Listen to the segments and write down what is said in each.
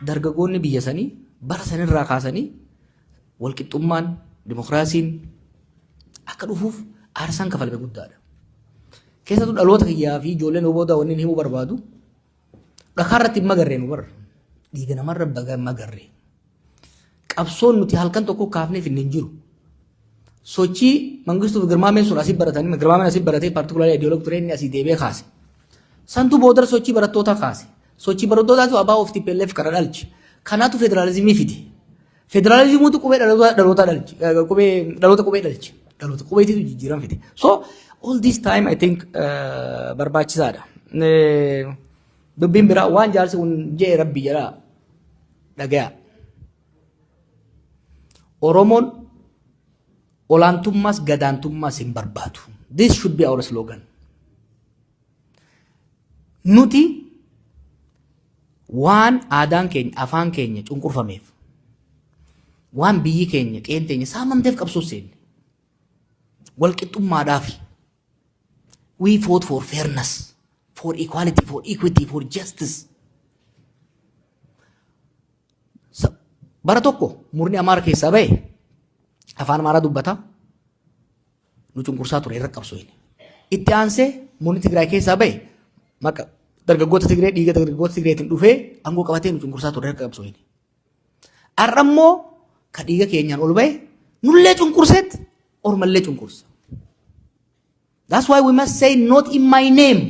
dargaggoonni biyya sanii bara sanirraa kaasanii walqixxummaan dimokiraasiin akka dhufuuf aarsaan kafalame guddaadha. Keessattuu dhaloota kiyyaa fi ijoolleen booda wanni himuu barbaadu dhakaarratti hin magarree nu barra dhiiga namarra magarree qabsoon nuti halkan tokko kaafneef hin jiru. Sochii Mangistuu Girmaameen sun asii baratanii Girmaameen asii baratee paartikulaarii ideoloogii ture inni asii deebi'ee kaase. Santuu booda sochii barattootaa kaase. Sochii barattootaatu abaa of TPLF kana dhalche. Kanaatu federaalizimii fide. Federalizimiitu qubee dhaloota dhalche. Dhaloota qubee dhalche. Dhaloota qubeetiitu jijjiiran fide. So all this time I think barbaachisaadha. Dubbiin biraa waan jaarsi kun jee rabbi jedhaa dhagaya. Oromoon olaantummaas gadaantummaas hin barbaadu. This should be our slogan. Nuti waan aadaan keenya afaan keenya cunqurfameef waan biyyi keenya qeen teenya saamamteef qabsoo seenne walqixxummaadhaaf we fought for fairness, for equality, for equity, for justice. Bara tokko murni Amaara keessaa ba'e afaan Amaaraa dubbata nu cunqursaa ture irra qabsoo inni. Itti aansee murni Tigraay keessaa ba'e maka dargaggoota Tigree dhiiga dargaggoota Tigreetiin dhufee aangoo qabatee nu cunqursaa ture irra qabsoo inni. Har'ammoo ka dhiiga keenyaan ol ba'e nullee cunqurseet ormallee cunqursa. That's why we must say not in my name.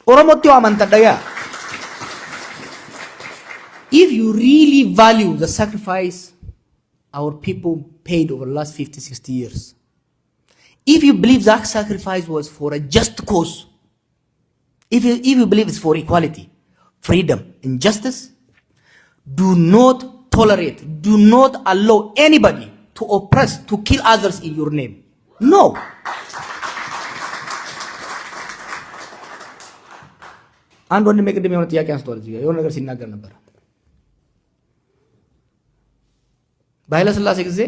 Oromotti waamantan dhagaa. If you really value the sacrifice our people paid over the last 50, 60 years, if you believe that sacrifice was for a just cause, if you believe it's for equality, freedom, and justice, do not tolerate, do not allow anybody to oppress, to kill others in your name. No. አንድ ወንድሜ ቅድም የሆነ ጥያቄ አንስቷል። እዚህ የሆነ ነገር ሲናገር ነበር። በኃይለ ሥላሴ ጊዜ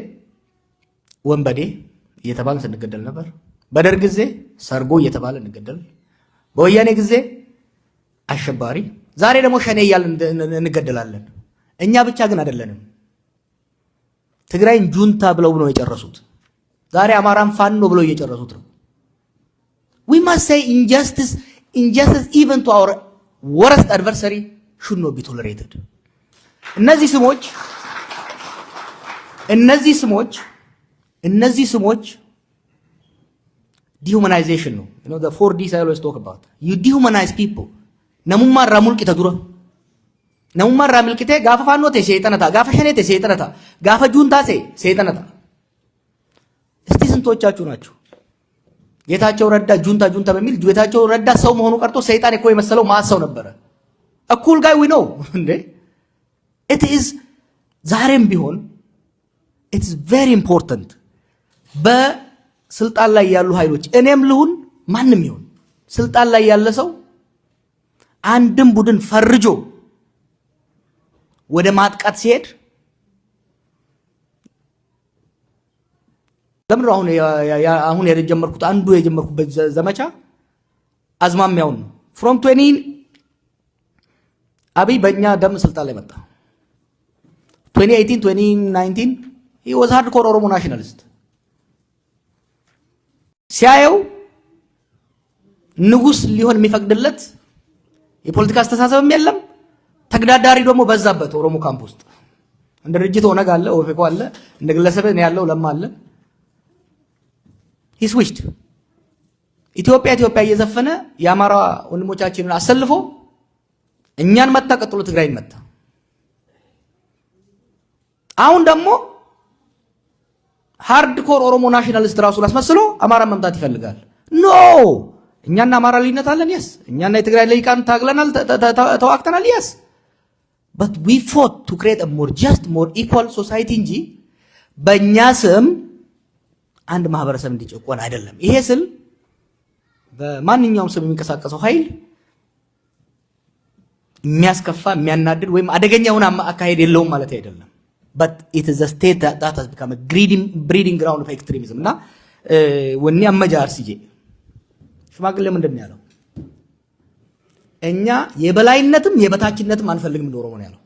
ወንበዴ እየተባለ ስንገደል ነበር። በደርግ ጊዜ ሰርጎ እየተባለ እንገደል፣ በወያኔ ጊዜ አሸባሪ፣ ዛሬ ደግሞ ሸኔ እያልን እንገደላለን። እኛ ብቻ ግን አይደለንም። ትግራይን ጁንታ ብለው ነው የጨረሱት። ዛሬ አማራን ፋኖ ብለው እየጨረሱት ነው። we must say injustice even to our worst adversary should not be tolerated. እነዚህ ስሞች dehumanization ነው. You know the 4Ds I always talk about. You dehumanize people. namummaa irraa mulqita dura. namummaa irraa milqitee gaafa faannoo ta'e seexana ta'a, gaafa shanee ta'e seexana ta'a, gaafa juuntaa ta'e seexana ta'a. እስቲ ስንቶቻችሁ ናችሁ ጌታቸው ረዳ ጁንታ በሚል ጌታቸው ረዳ ሰው መሆኑ ቀርቶ ሰይጣን እኮ የመሰለው ማን ሰው ነበረ? a cool guy we know እንዴ it is ዛሬም ቢሆን it is very important በስልጣን ላይ ያሉ ኃይሎች እኔም ልሁን ማንም ይሁን ስልጣን ላይ ያለ ሰው አንድም ቡድን ፈርጆ ወደ ማጥቃት ሲሄድ ለምን አሁን የጀመርኩት አንዱ የጀመርኩበት ዘመቻ አዝማሚያው ነው። from 20 አብይ በእኛ ደም ስልጣን ላይ መጣ። 2018 2019 he was hardcore ኦሮሞ ናሽናሊስት። ሲያየው ንጉስ ሊሆን የሚፈቅድለት የፖለቲካ አስተሳሰብም የለም። ተግዳዳሪ ደግሞ በዛበት ኦሮሞ ካምፕ ውስጥ እንደ ድርጅት ኦነግ አለ፣ ኦፌኮ አለ፣ እንደ ግለሰብ ነው ያለው ለማ አለ። he switched ኢትዮጵያ እየዘፈነ የአማራ ወንድሞቻችንን አሰልፎ እኛን መታ፣ ቀጥሎ ትግራይን መታ። አሁን ደግሞ ሃርድኮር ኦሮሞ ናሽናሊስት ራሱን አስመስሎ አማራ መምታት ይፈልጋል። ኖ እኛና አማራ ልዩነት አለን። yes እኛና የትግራይ ልሂቃን ታግለናል፣ ተዋክተናል። yes but we fought to create a more just, more equal society እንጂ በእኛ ስም አንድ ማህበረሰብ እንዲጨቆን አይደለም። ይሄ ስል በማንኛውም ስም የሚንቀሳቀሰው ኃይል የሚያስከፋ የሚያናድድ ወይም አደገኛ የሆነ አካሄድ የለውም ማለት አይደለም። but it is a state that has become a breeding ground of extremism እና ወኔ አመጃር ሲጄ ሽማግሌ ምንድን ነው ያለው? እኛ የበላይነትም የበታችነትም አንፈልግም እንደ ኦሮሞ ነው ያለው።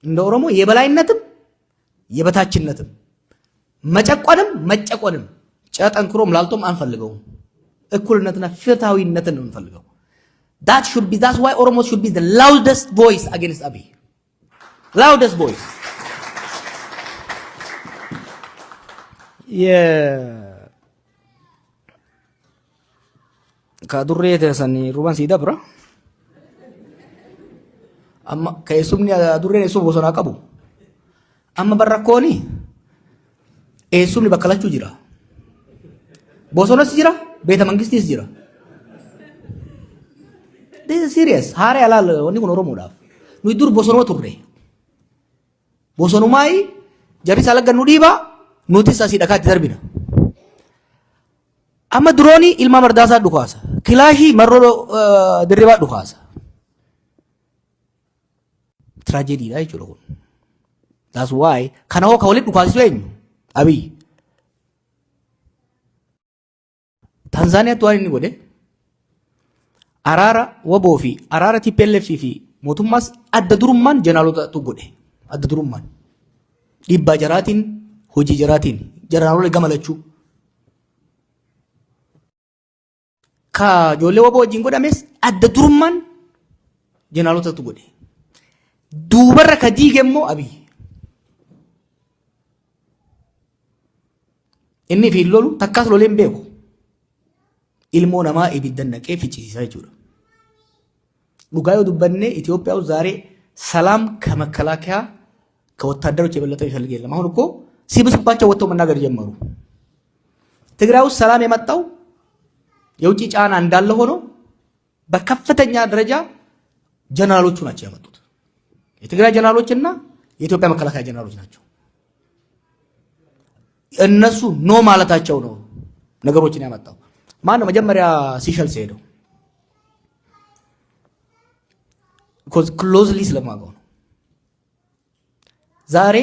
እንደ ኦሮሞ የበላይነትም የበታችነትም መጨቆንም መጨቆንም ጨጠንክሮም ላልቶም አንፈልገውም። እኩልነትና ፍትሃዊነትን ነው የምንፈልገው። that's why Oromos should be the loudest voice against Abiy. Loudest voice. ከዱሬ ተሰኒ ሩባን ሲደብራ አማ ከየሱምኒ ዱሬ የሱ ቦሶና ቀቡ አማ በረኮኒ የሱምኒ በከላቹ ጅራ ቦሶነስ ጅራ ቤተ መንግስቲስ ጅራ this is serious ሃሪ አላል ወኒ ኩን ኦሮሞዳፍ ኑይ ዱር ቦሶኖ ቱሬ ቦሶኑማይ ጀሪ ሳለገኑ ዲባ ኑቲስ አሲ ደካት ደርቢና amma drooni ilma mardaasaa dhukaasa kilaashii marroo dirribaa dhukaasa tragediidha jechuudha kun. That's why kana hoo ka walitti dhukaasisu eenyu Abiy. Tanzaaniyaatti waan inni godhe araara waboo fi araara TPLF fi mootummaas adda durummaan jeneraalotaatu godhe. Adda durummaan dhiibbaa jaraatiin hojii jaraatiin jeneraalolee gamalachuu ka ijoollee waboo wajjin godhames adda durummaan jeneraalotaatu godhe. Duubarra ka diige immoo Abiy. Inni fi lolu takkaas loleen beeku ilmoo namaa ibiddan naqee fichisiisaa jechuudha. Dhugaa yoo dubbanne ኢትዮጵያ ዛሬ ሰላም ከመከላከያ ከወታደሮች የበለጠ ይፈልግ የለም። አሁን እኮ ሲብስባቸው ወጥተው መናገር ጀመሩ። ትግራይ ውስጥ ሰላም የመጣው የውጭ ጫና እንዳለ ሆኖ በከፍተኛ ደረጃ ጀነራሎቹ ናቸው ያመጡት። የትግራይ ጀነራሎችና የኢትዮጵያ መከላከያ ጀነራሎች ናቸው። እነሱ ኖ ማለታቸው ነው ነገሮችን ያመጣው። ማን ነው መጀመሪያ ሲሸልስ ሄደው? ክሎዝሊ ስለማውቀው ነው። ዛሬ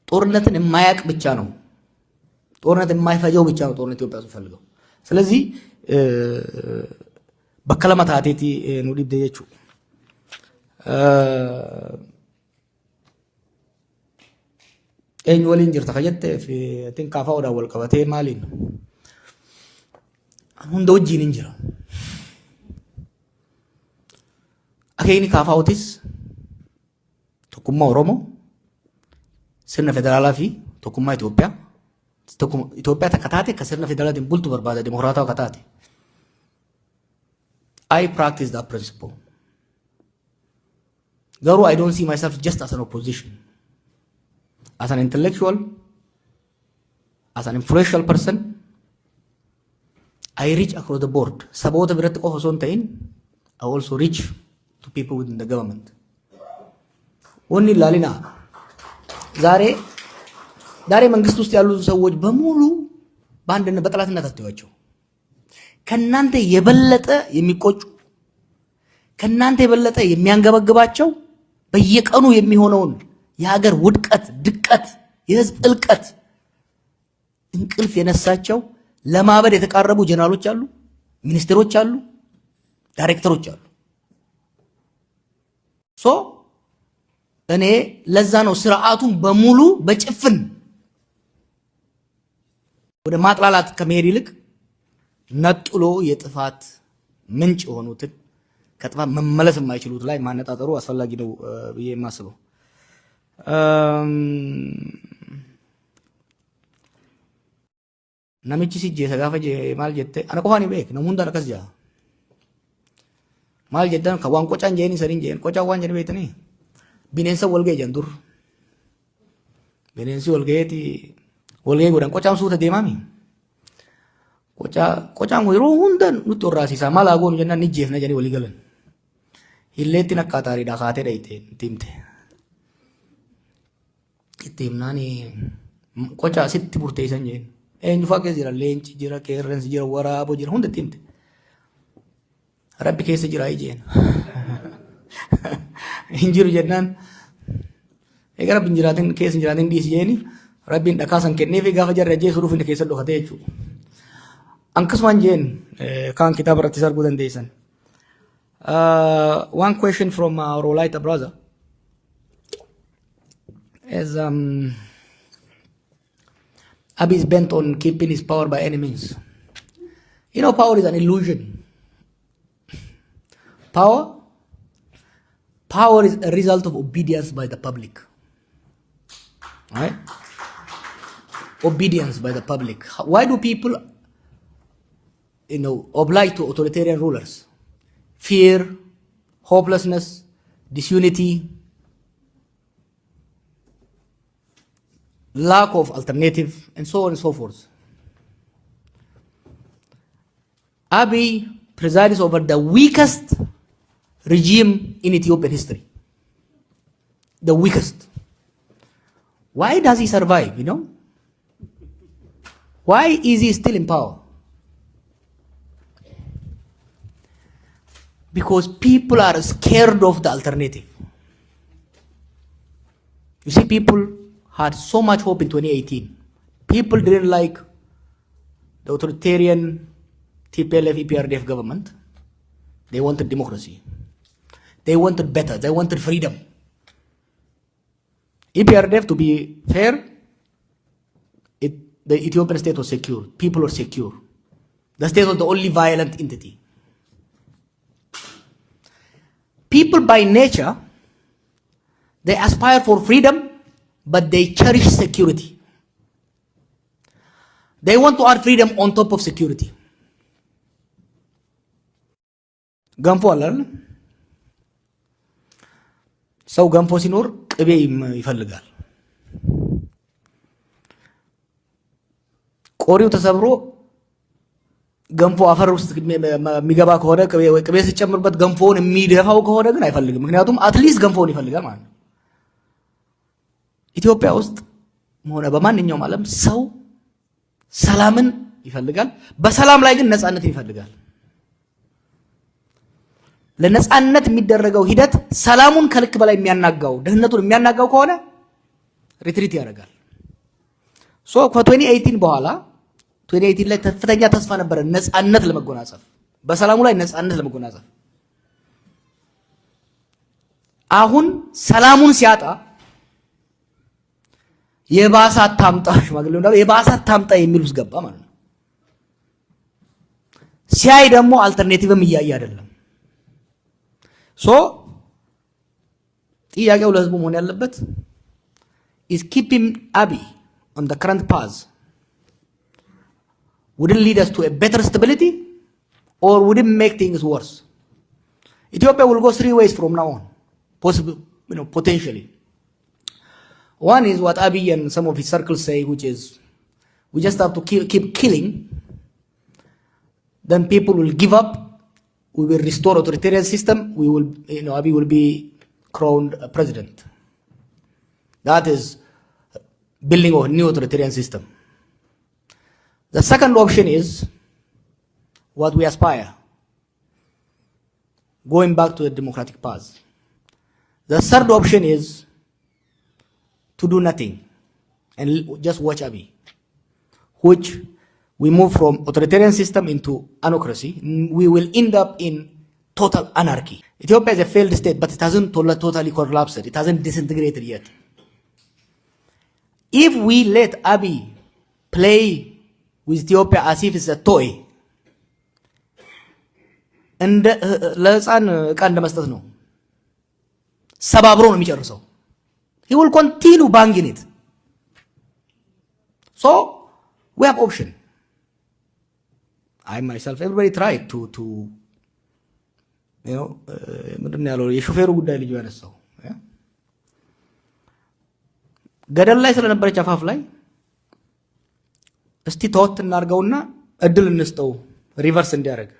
ጦርነትን የማያቅ ብቻ ነው፣ ጦርነትን የማይፈጀው ብቻ ነው ጦርነት ኢትዮጵያ ውስጥ ፈልገው። ስለዚህ በከለማ ታቴቲ ነው ዲብደ የቹ eenyu waliin jirta kajette tin kaafaa odaa wal qabatee maaliin hunda wajjiin hin jira. Akeekni kaafaawotis tokkummaa Oromoo sirna federaalaa fi tokkummaa Itoophiyaa takka taate akka sirna federaalaatiin bultu barbaada, dimokiraataa akka taate. I practice that principle. Garuu I don't see myself just as an opposition. As an intellectual, as an influential person, I reach across the board. Saboota biratti qofa osoo hin ta'in, I also reach to people within the government. ወኒ ላሊና ዛሬ መንግስት ውስጥ ያሉ ሰዎች በሙሉ በአንድነት በጠላትነት አትዩዋቸው። ከናንተ የበለጠ የሚቆጩ ከናንተ የበለጠ የሚያንገበግባቸው በየቀኑ የሚሆነውን የሀገር ውድቀት፣ ድቀት፣ የህዝብ እልቀት እንቅልፍ የነሳቸው ለማበድ የተቃረቡ ጀነራሎች አሉ፣ ሚኒስትሮች አሉ፣ ዳይሬክተሮች አሉ። እኔ ለዛ ነው ስርዓቱን በሙሉ በጭፍን ወደ ማጥላላት ከመሄድ ይልቅ ነጥሎ የጥፋት ምንጭ የሆኑትን ከጥፋት መመለስ የማይችሉት ላይ ማነጣጠሩ አስፈላጊ ነው ብዬ የማስበው። namichi sijjeessa gaafa maal jette ana qofaan beek namu hundaan akkas jaa maal jedhan ka waan qocaan jeeni sariin jeen qocaan waan jedhe beektanii bineensa walga'e jan dur bineensi walga'ee godhan qocaan suuta deemaami qocaan yeroo hundaan nutti horraasisaa maal haa goonu jennaan ni jeefna jedhanii walii galan hilleetti nakkaataariidha kaatee dhayite timte itti himnaani qocaa sitti burteessan jeen eenyu faa keessa jira leenci jira qeerransi jira waraaboo jira hunda timte rabbi keessa jira ijeen hin jiru jennaan egaa rabbi jiraatin keessa jiraatin dhiisi jeeni rabbiin dhakaasan kenneefi gaafa jarri ajjeesu dhufinne keessa dhokate jechuudha. Akkasumaan jeen kaan kitaaba irratti arguu dandeessan One question from our Olaita brother is Abiy is bent on keeping his power by any means. You know, power is an illusion. Power is a result of obedience by the public. Right? Obedience by the public. Why do people, oblige to authoritarian rulers? Fear, hopelessness, disunity, lack of alternative, and so on and so forth. Abiy presides over the weakest regime in Ethiopian history. The weakest. Why does he survive, Why is he still in power? Because people are scared of the alternative. You see, people had so much hope in 2018. People didn't like the authoritarian TPLF EPRDF government. They wanted democracy. They wanted better. They wanted freedom. EPRDF, to be fair, the Ethiopian state was secure. People were secure. The state was the only violent entity. People by nature, they aspire for freedom, but they cherish security. They want to add freedom on top of security. ገንፎ አለ አይደል? ሰው ገንፎ ሲኖር ቅቤ ይፈልጋል። ቆሪው ተሰብሮ ገንፎ አፈር ውስጥ የሚገባ ከሆነ ቅቤ ሲጨምርበት ገንፎውን የሚደፋው ከሆነ ግን አይፈልግም። ምክንያቱም አትሊስት ገንፎውን ይፈልጋል ማለት ነው። ኢትዮጵያ ውስጥ ሆነ በማንኛውም ዓለም ሰው ሰላምን ይፈልጋል። በሰላም ላይ ግን ነፃነትን ይፈልጋል። ለነፃነት የሚደረገው ሂደት ሰላሙን ከልክ በላይ የሚያናጋው ደህንነቱን የሚያናጋው ከሆነ ሪትሪት ያደርጋል። ከ2018 በኋላ 2018 ላይ ከፍተኛ ተስፋ ነበረ ነፃነት ለመጎናጸፍ፣ በሰላሙ ላይ ነፃነት ለመጎናጸፍ። አሁን ሰላሙን ሲያጣ የባሰ አታምጣ ሽማግሌው እንዳለው የባሰ አታምጣ የሚል ውስጥ ገባ ማለት ነው። ሲያይ ደግሞ አልተርኔቲቭም እያየ አይደለም። ጥያቄው ለህዝቡ መሆን ያለበት is keeping Abiy on the current path would it lead us to a better stability or would it make things worse? Ethiopia will go three ways from now on, possibly, potentially. One is what Abiy and some of his circles say, which is we just have to keep killing, then people will give up. We will restore authoritarian system. We will, Abiy will be crowned president. That is building a new authoritarian system. The second option is what we aspire, going back to the democratic path. The third option is to do nothing and just watch Abiy, which we move from authoritarian system into anocracy. We will end up in total anarchy. Ethiopia is a failed state, but it hasn't totally collapsed. It hasn't disintegrated yet. If we let Abiy play with Ethiopia as if it's a toy, ለህፃን ዕቃ እንደመስጠት ነው። ሰባብሮ ነው የሚጨርሰው። He will continue banging it. So we have option. I myself, everybody tried to ምንድን ያለው የሾፌሩ ጉዳይ ልጅ ያነሳው ገደል ላይ ስለነበረች አፋፍ ላይ እስቲ ተወት እናርገውና እድል እንስጠው ሪቨርስ እንዲያደርግ።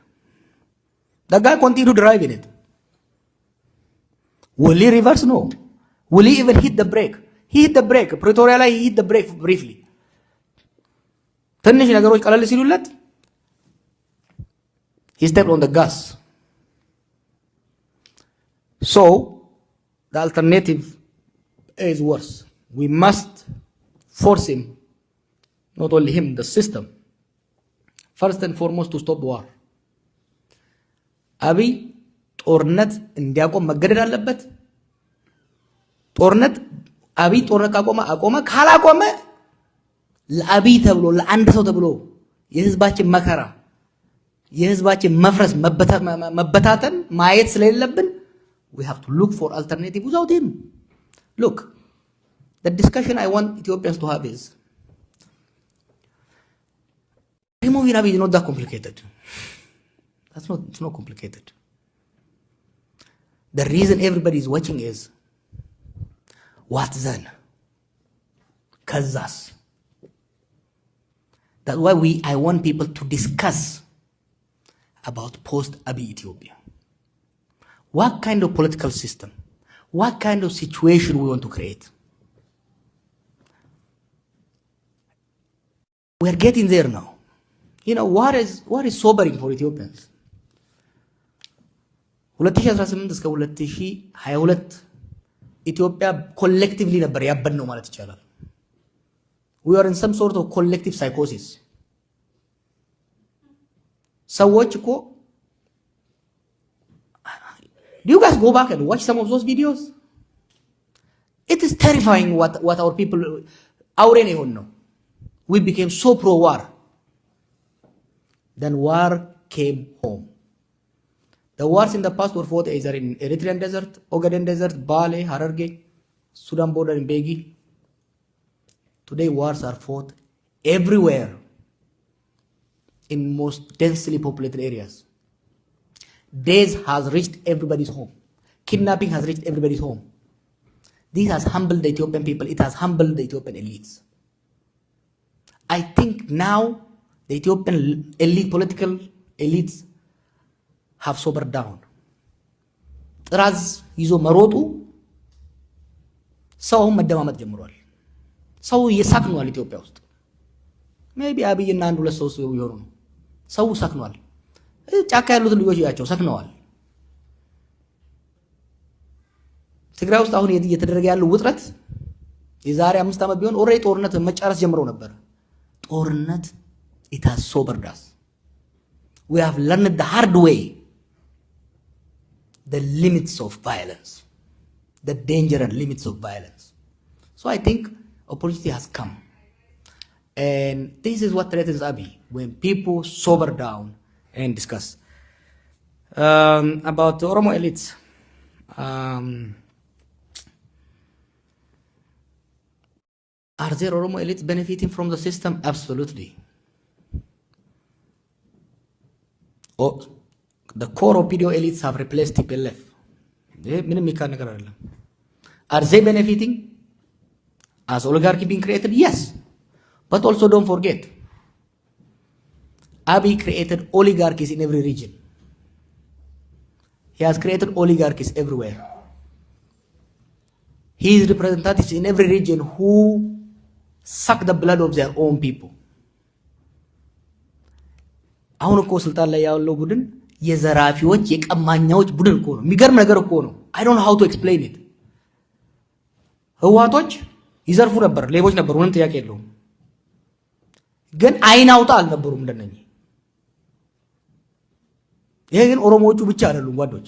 the guy continue to drive in it. Will he reverse? No. Will he even hit the brake? He hit the brake. Pretoria ላይ he hit the brake briefly. ትንሽ ነገሮች ቀለል ሲሉለት he stepped on the gas. So the alternative is worse. We must force him, not only him, the system, first and foremost to stop war. Abiy ጦርነት እንዲያቆም መገደድ አለበት። ጦርነት አብይ ጦርነት አቆመ፣ ካላቆመ ለአብይ ተብሎ ለአንድ ሰው ተብሎ የህዝባችን መከራ የህዝባችን መፍረስ መበታተን ማየት ስለሌለብን we have to look for alternative without him. Look, the discussion I want Ethiopians to have is removing Abiy is not that complicated. It's not complicated. The reason everybody is watching is what then? Kazas. That's why I want people to discuss about post-Abiy Ethiopia. What kind of political system? What kind of situation we want to create? We are getting there now. You know, what is sobering for Ethiopians? 2018 እስከ 2022 ኢትዮጵያ ኮሌክቲቭሊ ነበር ያበድነው ማለት ይቻላል። We are in some sort of collective psychosis. ሰዎች እኮ do you guys go back and watch some of those videos? It is terrifying what our people አውሬን ይሆን ነው. We became so pro-war. Then war came home. The wars in the past were fought either in Eritrean desert, Ogaden desert, Bale, Hararge, Sudan border in Begi. Today wars are fought everywhere in most densely populated areas. Days has reached everybody's home. Kidnapping has reached everybody's home. This has humbled the Ethiopian people. It has humbled the Ethiopian elites. I think now the Ethiopian elite, political elites have sobered down. ጥራዝ ይዞ መሮጡ ሰው መደማመጥ ጀምሯል። ሰው እየሳክኗል ኢትዮጵያ ውስጥ ሜቢ አብይና አንድ ሁለት ሰው ይሆኑ ነው። ሰው ሳክኗል። ጫካ ያሉት ልጆች ያቸው ሰክነዋል። ትግራይ ውስጥ አሁን እየተደረገ ያለው ውጥረት የዛሬ 5 ዓመት ቢሆን ኦሬዲ ጦርነት መጫረስ ጀምረው ነበር። ጦርነት it has sobered us. We have learned the hard way the limits of violence, the danger and limits of violence. So I think opportunity has come. And this is what threatens Abiy, when people sober down and discuss. About the Oromo elites. Are there Oromo elites benefiting from the system? Absolutely. Oh, the core opinion elites have replaced TPLF. Are they benefiting? As oligarchy being created? Yes. But also don't forget, Abiy created oligarchies in every region. He has created oligarchies everywhere. His representatives in every region who suck the blood of their own people. አሁን እኮ ስልጣን ላይ ያለው ቡድን የዘራፊዎች የቀማኛዎች ቡድን እኮ ነው። የሚገርም ነገር እኮ ነው። I don't know how to explain it. ህዋቶች ይዘርፉ ነበር፣ ሌቦች ነበሩ፣ ምንም ጥያቄ የለውም። ግን አይን አውጣ አልነበሩም እንደነኚህ። ይሄ ግን ኦሮሞዎቹ ብቻ አይደሉም ጓዶች።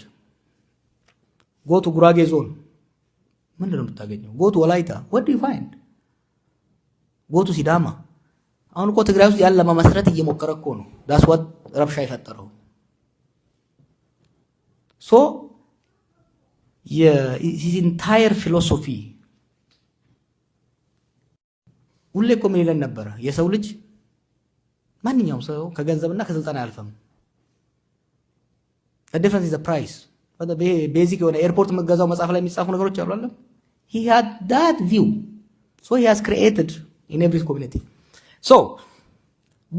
ጎቱ ጉራጌ ዞን ምንድነው የምታገኘው? ጎቱ ወላይታ what do you find? ጎቱ ሲዳማ። አሁን እኮ ትግራይ ውስጥ ያለ ለማመስረት እየሞከረ እኮ ነው። that's what ረብሻ የፈጠረው። so his entire philosophy ሁሌ እኮ ምን ይለን ነበረ? የሰው ልጅ ማንኛውም ሰው ከገንዘብና ከስልጣን አያልፍም። the difference is the price. but the basic የሆነ ኤርፖርት መገዛው መጽሐፍ ላይ የሚጻፉ ነገሮች አሉ አይደል? he had that view, so he has created in every community. so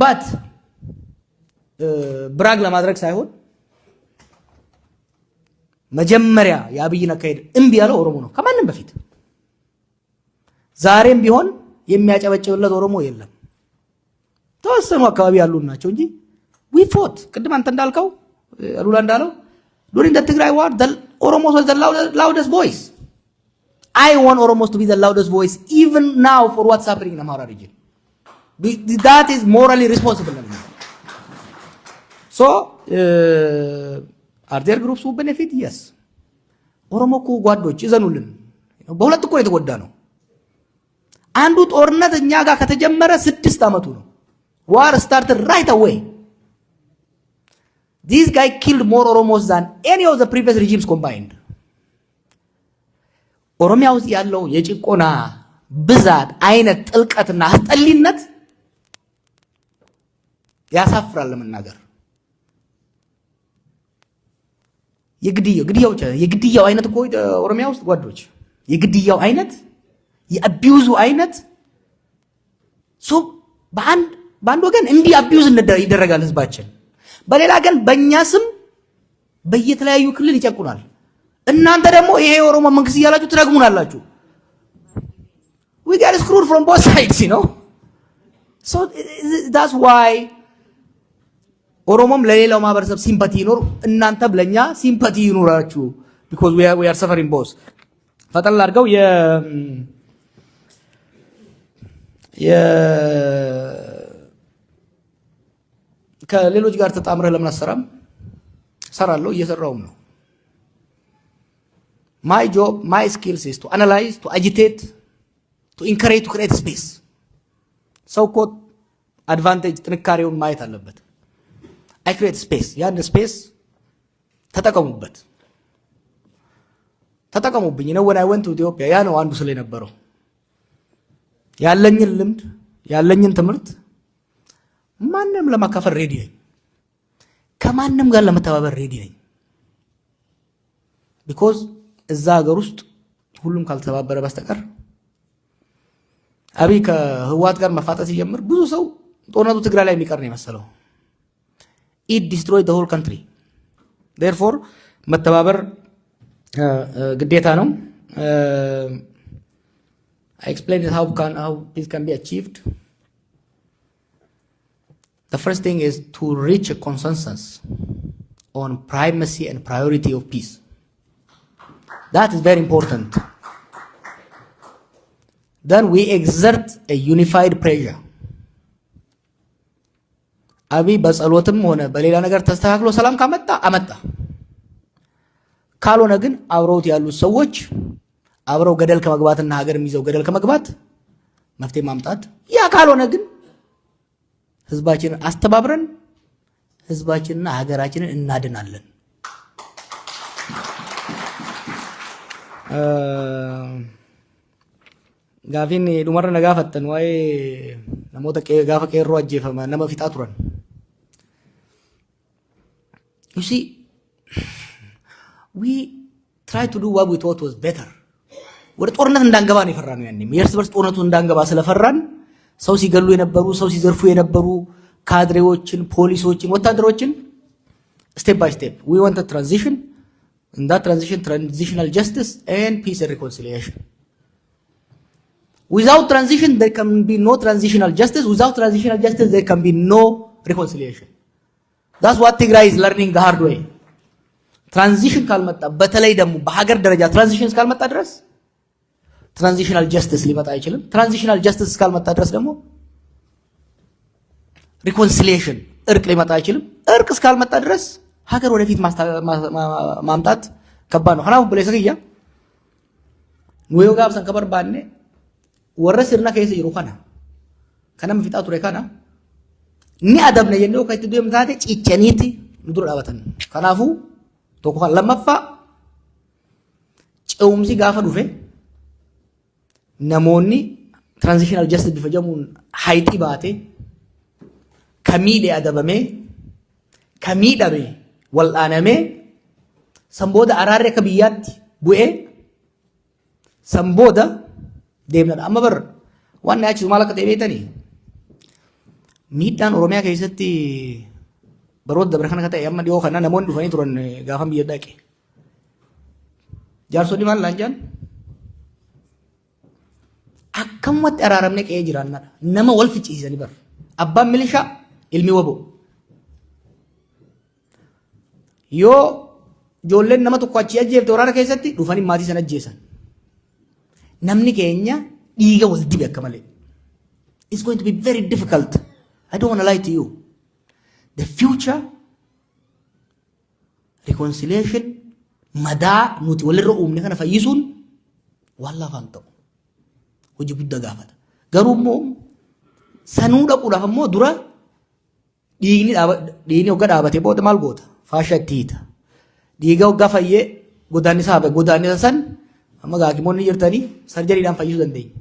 but ብራግ ለማድረግ ሳይሆን መጀመሪያ የአብይን አካሄድ እምቢ ያለው ኦሮሞ ነው ከማንም በፊት። ዛሬም ቢሆን የሚያጨበጭብለት ኦሮሞ የለም። ተወሰኑ አካባቢ ያሉ ናቸው እንጂ we fought ቅድም አንተ እንዳልከው አሉላ እንዳለው during the Tigray war the Oromos was the loudest voice. I want Oromos to be the loudest voice even now for what's happening in Amhara region. That is morally responsible. So Are there groups who benefit? Yes. ኦሮሞ እኮ ጓዶች ይዘኑልን። በሁለት እኮ የተጎዳ ነው። አንዱ ጦርነት እኛ ጋር ከተጀመረ 6 ዓመቱ ነው። War started right away. This guy killed more Oromos than any of the previous regimes combined. ኦሮሚያ ውስጥ ያለው የጭቆና ብዛት አይነት ጥልቀትና አስጠሊነት ያሳፍራል ለመናገር። የግድያው አይነት እኮ ኦሮሚያ ውስጥ ጓዶች የግድያው አይነት የአቢዩዙ አይነት በአንድ ወገን እንዲህ አቢዩዝ ይደረጋል ህዝባችን፣ በሌላ ግን በእኛ ስም በየተለያዩ ክልል ይጨቁናል። እናንተ ደግሞ ይሄ የኦሮሞ መንግስት እያላችሁ ትረግሙናላችሁ። we get screwed from both sides, you know. So that's why ኦሮሞም ለሌላው ማህበረሰብ ሲምፓቲ ይኖር፣ እናንተም ለኛ ሲምፓቲ ይኖራችሁ because we are suffering both። ፈጠን አድርገው ከሌሎች ጋር ተጣምረህ ለምን አሰራም? ሰራለሁ፣ እየሰራውም ነው። my job, my skills is to analyze, to agitate, to encourage, to create space። ሰው እኮ አድቫንቴጅ ጥንካሬውን ማየት አለበት። I create space። ያን ስፔስ ተጠቀሙብኝ ነው። when I went to Ethiopia ያ ነው አንዱ ስለ ነበረው ያለኝን ልምድ ያለኝን ትምህርት ማንንም ለማካፈል ሬዲ ነኝ። ከማንም ጋር ለመተባበር ሬዲ ነኝ። because እዛ ሀገር ውስጥ ሁሉም ካልተባበረ በስተቀር አብይ ከህወሓት ጋር መፋጠጥ ሲጀምር ብዙ ሰው ጦርነቱ ትግራይ ላይ የሚቀር ነው የመሰለው። it destroyed the whole country። therefore መተባበር ግዴታ ነው። I explained how peace can be achieved. The first thing is to reach a consensus on primacy and priority of peace. That is very important. Then we exert a unified pressure. አብይ በጸሎትም ሆነ በሌላ ነገር ተስተካክሎ ሰላም ካመጣ አመጣ፣ ካልሆነ ግን አብረውት ያሉት ሰዎች አብረው ገደል ከመግባትና ሀገር የሚይዘው ገደል ከመግባት መፍትሄ ማምጣት፣ ያ ካልሆነ ግን ህዝባችንን አስተባብረን ህዝባችንና ሀገራችንን እናድናለን። ጋፊን ዱመረ ነጋፈተን ወይ ነሞተ ጋፈ ቀሮ አጀፈማ ነመ ፊጣ ቱረን you see we try to do what we thought was better። ወደ ጦርነት እንዳንገባ ነው የፈራነው። ያኔም የእርስ በርስ ጦርነቱ እንዳንገባ ስለፈራን ሰው ሲገሉ የነበሩ ሰው ሲዘርፉ የነበሩ ካድሬዎችን፣ ፖሊሶችን፣ ወታደሮችን step by step we want a transition. In that transition, transitional justice and peace and reconciliation. Without transition, there can be no transitional justice. Without transitional justice, there can be no reconciliation. That's what Tigray is learning the hard way. Transition ካልመጣ በተለይ ደግሞ በሀገር ደረጃ ትራንዚሽን እስካልመጣ ድረስ ትራንዚሽናል ጀስቲስ ሊመጣ አይችልም። ትራንዚሽናል ጀስቲስ እስካልመጣ ድረስ ደግሞ ሪኮንሲሊየሽን እርቅ ሊመጣ አይችልም። እርቅ እስካልመጣ ድረስ ሀገር ወደፊት ማምጣት ከባድ ነው። ሀናው ብለሰግያ ወዮ ጋብሰን ከበር ባኔ ወረስርና ከይሰ ይሩ ከነም ፊጣቱ ረካና ኒ አደብነ የነው ከይትዱ የምታተ ጭጨኒቲ ምድር አባተን ከናፉ ቶኮ ለማፋ ጨውምሲ ጋፈ ዱፌ ነሞኒ ትራንዚሽናል ጀስቲስ ቢፈጀሙን ሃይቲ ባቴ ከሚዴ አደበሜ ከሚዳቤ ወልአነሜ ሰምቦዳ አራሬ ከብያት ቡኤ ሰምቦዳ deemna amma bar waan achi mala ka deebetani miidhaan oromiyaa keessatti baroota dabre kana ta'e amma dhiyoo kana namoonni dhufanii turan gaafan biyya dhaqe jaarsonni maal laanjaan akkamatti araaramne qe'ee jiraannadha nama wal ficciisanii bar abbaan milishaa ilmi wabo yoo ijoolleen nama tokko achi ajjeefte waraana keessatti dhufanii maatii sana ajjeesan. namni keenya dhiiga wal dibe akka malee. It's going to be very difficult. I don't want to lie to you. The future reconciliation madaa nuti walirra uumne kana fayyisuun waan lafaan ta'u hojii guddaa gaafata. Garuu immoo sanuu dhaquudhaaf immoo dura dhiigni hogga dhaabatee booda maal goota? Faashaa itti hiita. Dhiiga hoggaa fayyee godaannisa hafe godaannisa san amma haakimoonni jirtanii sarjariidhaan fayyisuu dandeenya.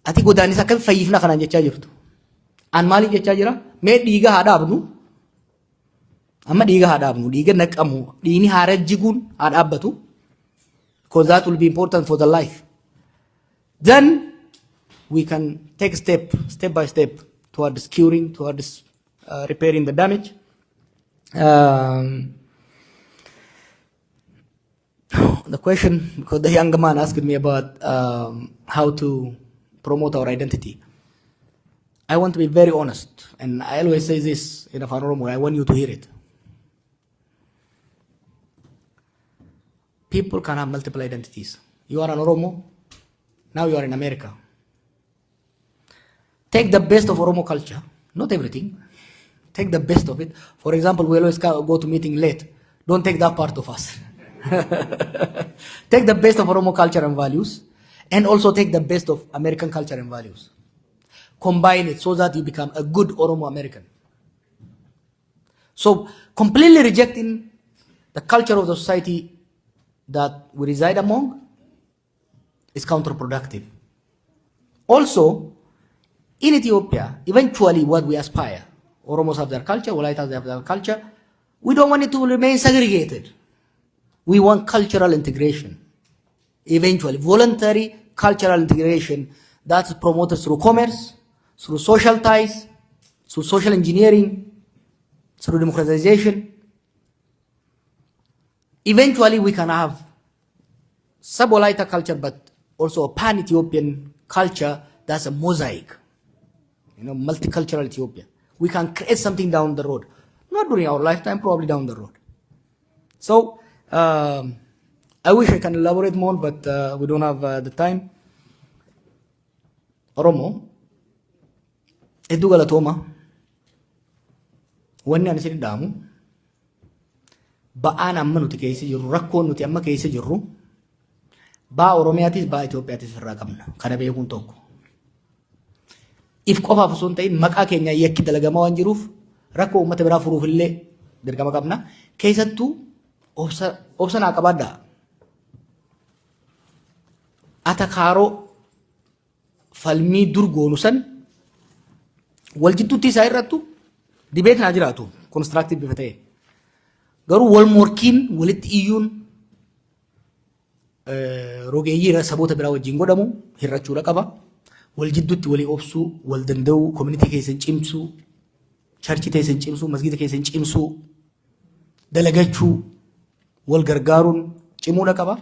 Ati godaannisa akkam fayyifna kanaan jechaa jirtu. An maaliif jechaa jira? Mee dhiiga haa dhaabnu. Amma dhiiga haa dhaabnu. Dhiiga naqamu. Dhiigni haa rajjiguun haa dhaabbatu. Because that will be important for the life. Then we can take step by step towards curing, towards repairing the damage. The question, because the young man asked me about how to promote our identity. I want to be very honest, and I always say this in a Afaan Oromoo. I want you to hear it. People can have multiple identities. You are an Oromo, now you are in America. Take the best of Oromo culture, not everything. Take the best of it. For example, we always go to meeting late. Don't take that part of us. Take the best of Oromo culture and values, and also take the best of American culture and values. Combine it so that you become a good Oromo American. So completely rejecting the culture of the society that we reside among is counterproductive. Also, in Ethiopia, eventually what we aspire, Oromos have their culture, Wolaitas have their culture, we don't want it to remain segregated. We want cultural integration. Eventually, voluntary cultural integration that's promoted through commerce, through social ties, through social engineering, through democratization. Eventually, we can have sub-Wolaita culture, but also a pan-Ethiopian culture that's a mosaic, multicultural Ethiopia. We can create something down the road. Not during our lifetime, probably down the road. So, I wish I can elaborate more, but we don't have the time. Oromo, hedduu galatooma. Wanni ani isin dhaamu ba'aan amma nuti keessa jirru, rakkoon nuti amma keessa jirru ba'a Oromiyaatis ba'a Itoophiyaatis irraa qabna. Kana beekuun tokko. If qofaaf osoo hin ta'in maqaa keenya yakki dalagamaa waan jiruuf rakkoo uummata biraa furuuf illee dirqama qabna. Keessattuu obsa naa qabaadhaa. Atakaaroo falmii dur goonu san wal jidduutti isaa irrattu dibeet naa jiraatu constructive bifa ta'e. Garuu wal morkiin walitti iyyuun rogeeyyii saboota biraa wajjin godhamu hirrachuudha qaba. Wal jidduutti walii obsuu, wal danda'uu, community keessan cimsuu, charchi keessan cimsuu, masgida keessan cimsuu, dalagachuu, wal gargaaruun cimuudha qaba.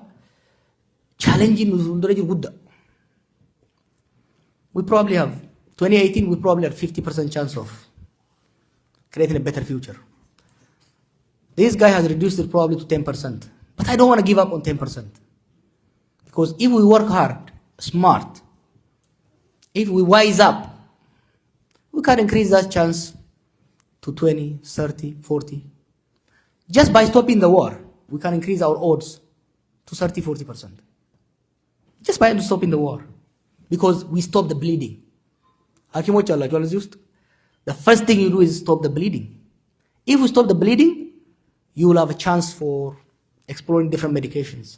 Challenging nu fuuldura jiru guddaa. We probably have 2018. We probably have 50% chance of creating a better future. This guy has reduced it probably to 10%, but I don't want to give up on 10%, because if we work hard, smart, if we wise up, we can increase that chance to 20, 30, 40. Just by stopping the war, we can increase our odds to 30, 40%. Just by stopping the war, because we stop the bleeding. The first thing you do is stop the bleeding. If we stop the bleeding, you will have a chance for exploring different medications.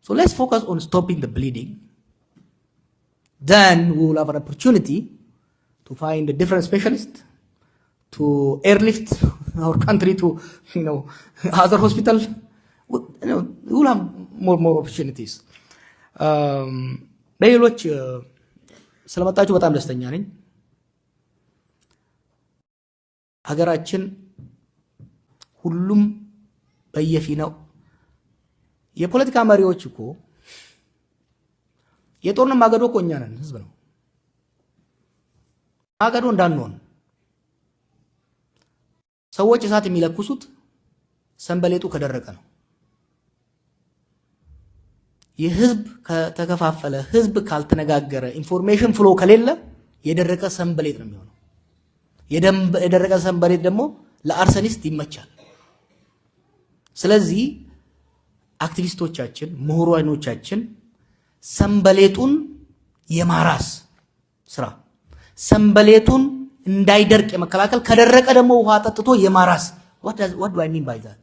So let's focus on stopping the bleeding. Then we will have an opportunity to find a different specialist, to airlift our country to other hospitals. We will have more opportunities. ሌሎች ስለመጣችሁ በጣም ደስተኛ ነኝ። ሀገራችን ሁሉም በየፊናው የፖለቲካ መሪዎች እኮ የጦርነት ማገዶ እኮ እኛ ነን፣ ህዝብ ነው ማገዶ እንዳንሆን። ሰዎች እሳት የሚለኩሱት ሰንበሌጡ ከደረቀ ነው። የህዝብ ከተከፋፈለ፣ ህዝብ ካልተነጋገረ፣ ኢንፎርሜሽን ፍሎ ከሌለ የደረቀ ሰንበሌጥ ነው የሚሆነው። የደረቀ ሰንበሌጥ ደግሞ ለአርሰኒስት ይመቻል። ስለዚህ አክቲቪስቶቻችን ምሁራኖቻችን ሰንበሌጡን የማራስ ስራ ሰንበሌጡን እንዳይደርቅ የመከላከል ከደረቀ ደግሞ ውሃ ጠጥቶ የማራስ what do I mean by that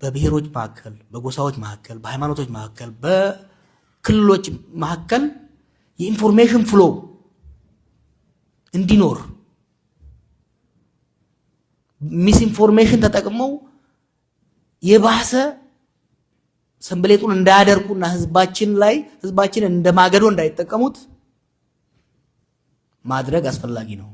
በብሔሮች መካከል በጎሳዎች መካከል በሃይማኖቶች መካከል በክልሎች መካከል የኢንፎርሜሽን ፍሎ እንዲኖር ሚስ ኢንፎርሜሽን ተጠቅመው የባሰ ሰንበሌጡን እንዳያደርቁና ህዝባችን እንደማገዶ እንዳይጠቀሙት ማድረግ አስፈላጊ ነው።